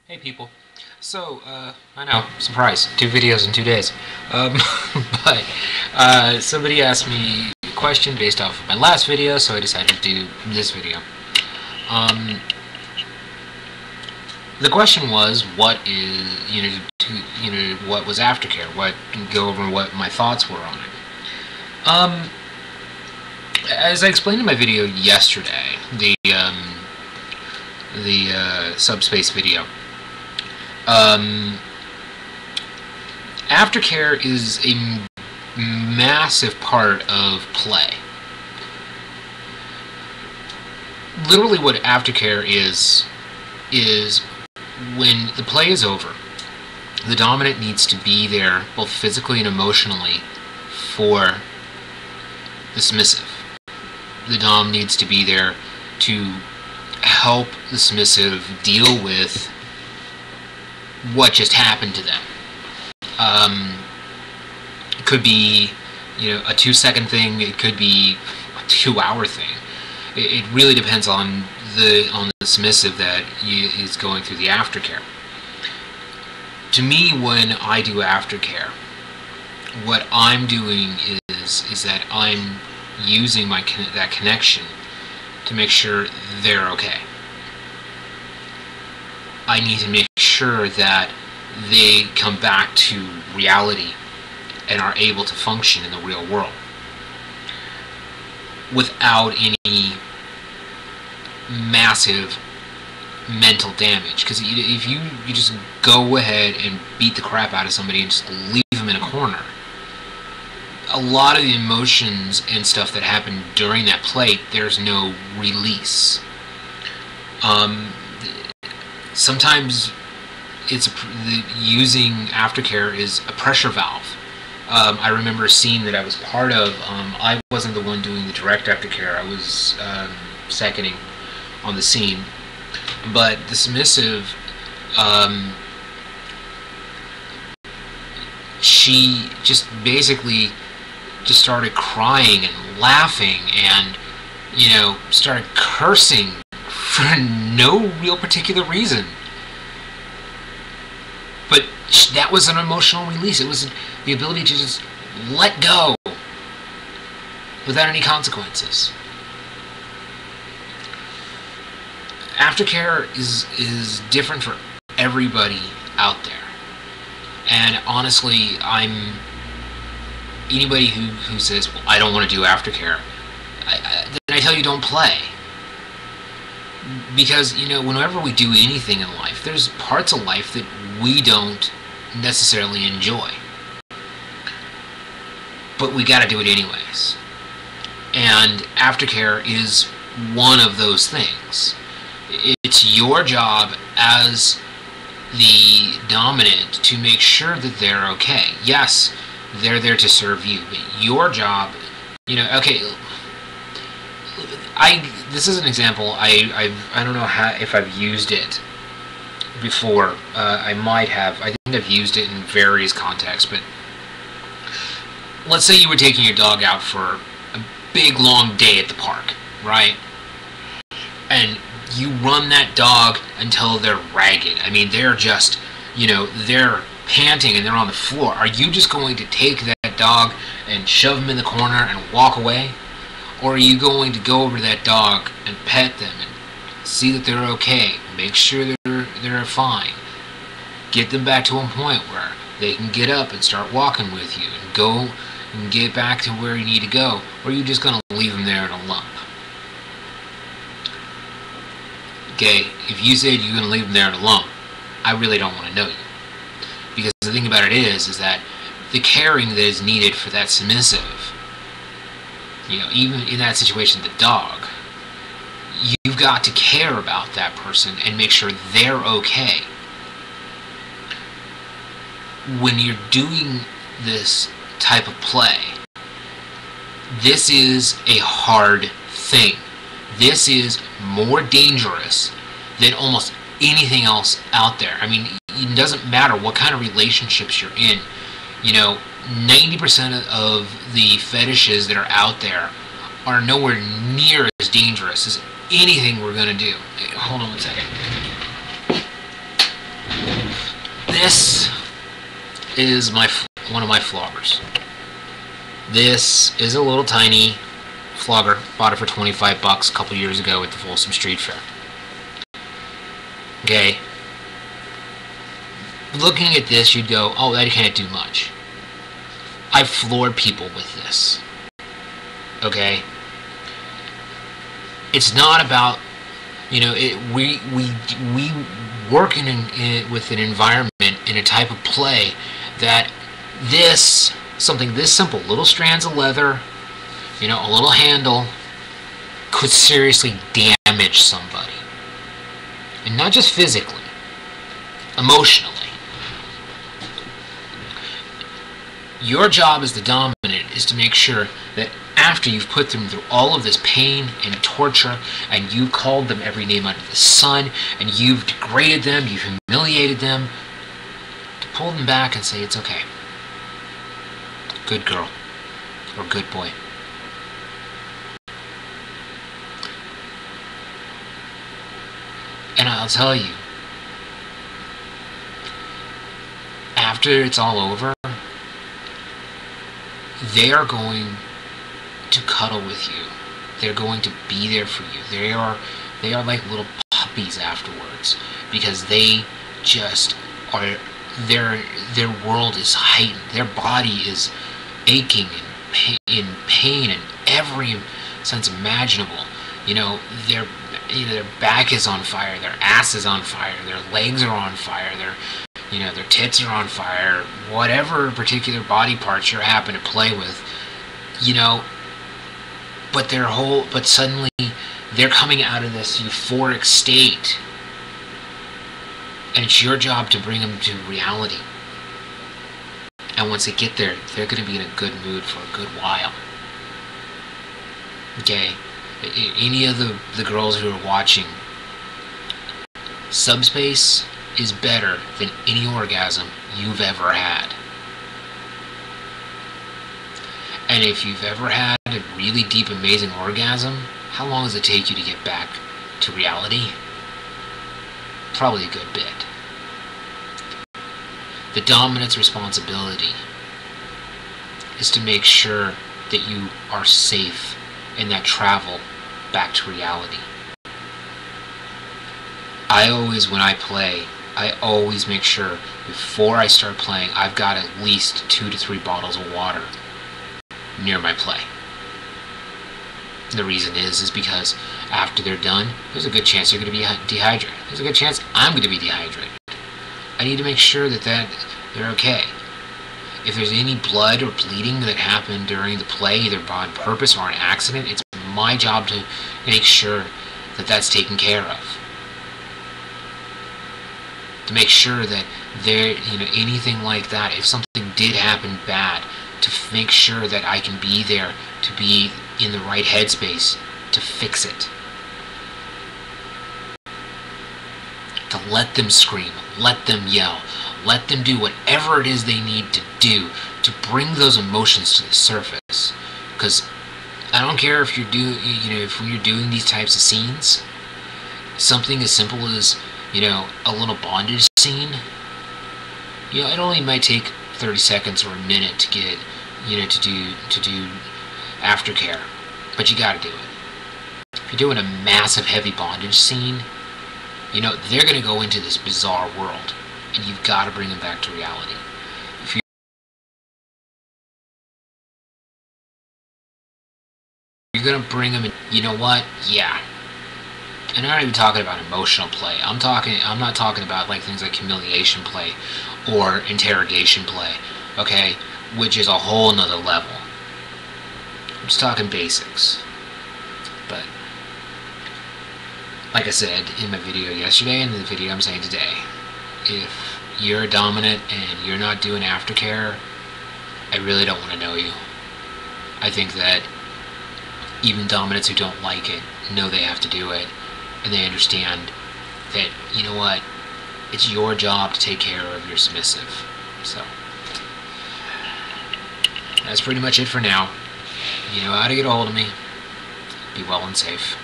Hey people. So, I know, surprise, 2 videos in 2 days. But somebody asked me a question based off of my last video, so I decided to do this video. The question was, what is, what was aftercare? Go over what my thoughts were on it. As I explained in my video yesterday, the subspace video, aftercare is a massive part of play. Literally what aftercare is when the play is over, the dominant needs to be there both physically and emotionally for the submissive. The dom needs to be there to help the submissive deal with what just happened to them. It could be, a 2-second thing. It could be a 2-hour thing. It really depends on the submissive that is going through the aftercare. To me, when I do aftercare, what I'm doing is that I'm using that connection to make sure they're okay. I need to make sure that they come back to reality and are able to function in the real world without any massive mental damage. Because if you just go ahead and beat the crap out of somebody and just leave them in a corner, a lot of the emotions and stuff that happen during that play, there's no release. Sometimes using aftercare is a pressure valve. I remember a scene that I was part of. I wasn't the one doing the direct aftercare. I was seconding on the scene. But the submissive, she just basically just started crying and laughing and, started cursing for no real particular reason. But that was an emotional release. It was the ability to just let go without any consequences. Aftercare is different for everybody out there. And honestly, anybody who says, well, I don't want to do aftercare, then I tell you, don't play. Because, whenever we do anything in life, there's parts of life that we don't necessarily enjoy. But we gotta do it anyways. And aftercare is one of those things. It's your job as the dominant to make sure that they're okay. Yes, they're there to serve you, but your job, okay, this is an example. I don't know if I've used it before. I might have. I think I've used it in various contexts, but let's say you were taking your dog out for a big long day at the park, right? And you run that dog until they're ragged. I mean, they're just, they're panting and they're on the floor. Are you just going to take that dog and shove them in the corner and walk away? Or are you going to go over to that dog and pet them and see that they're okay, make sure they're fine, get them back to a point where they can get up and start walking with you and go and get back to where you need to go? Or are you just going to leave them there in a lump? Okay, if you said you're going to leave them there in a lump, I really don't want to know you. Because the thing about it is that the caring that is needed for that submissive, even in that situation, the dog, you've got to care about that person and make sure they're okay. When you're doing this type of play, this is a hard thing. This is more dangerous than almost anything else out there. I mean, it doesn't matter what kind of relationships you're in. 90% of the fetishes that are out there are nowhere near as dangerous as anything we're going to do. Hold on one second. This is one of my floggers. This is a little tiny flogger. Bought it for 25 bucks a couple years ago at the Folsom Street Fair. Okay. Looking at this, you'd go, oh, that can't do much. I've floored people with this. Okay? It's not about, you know, we work with an environment, in a type of play that something this simple, little strands of leather, you know, a little handle, could seriously damage somebody. And not just physically, emotionally. Your job as the dominant is to make sure that after you've put them through all of this pain and torture, and you called them every name under the sun, and you've degraded them, you've humiliated them, to pull them back and say, it's okay. Good girl. Or good boy. And I'll tell you, after it's all over, they are going to cuddle with you. They're going to be there for you. They are like little puppies afterwards, because they just are, their world is heightened. Their body is aching in pain in every sense imaginable. You know, their back is on fire, their ass is on fire, their legs are on fire, their tits are on fire, whatever particular body parts you happen to play with, you know, but suddenly they're coming out of this euphoric state, and it's your job to bring them to reality. And once they get there, they're going to be in a good mood for a good while. Okay? Any of the girls who are watching, subspace is better than any orgasm you've ever had. And if you've ever had a really deep, amazing orgasm, how long does it take you to get back to reality? Probably a good bit. The dominant's responsibility is to make sure that you are safe in that travel back to reality. When I play, I always make sure before I start playing, I've got at least 2 to 3 bottles of water near my play. The reason is because after they're done, there's a good chance they're going to be dehydrated. There's a good chance I'm going to be dehydrated. I need to make sure that they're okay. If there's any blood or bleeding that happened during the play, either on purpose or an accident, it's my job to make sure that that's taken care of. To make sure that anything like that, if something did happen bad, to make sure that I can be there, to be in the right headspace to fix it. To let them scream, let them yell, let them do whatever it is they need to do to bring those emotions to the surface. Because I don't care if you're doing these types of scenes, something as simple as, a little bondage scene, it only might take 30 seconds or a minute to get, to do aftercare, but you gotta do it. If you're doing a massive heavy bondage scene, they're gonna go into this bizarre world, and you've got to bring them back to reality. If you're gonna bring them in, you know what? Yeah. And I'm not even talking about emotional play. I'm not talking about like things like humiliation play or interrogation play, okay? Which is a whole nother level. I'm just talking basics. But like I said in my video yesterday and the video I'm saying today, if you're a dominant and you're not doing aftercare, I really don't want to know you. I think that even dominants who don't like it know they have to do it, and they understand that, you know what, it's your job to take care of your submissive. So that's pretty much it for now. You know how to get a hold of me. Be well and safe.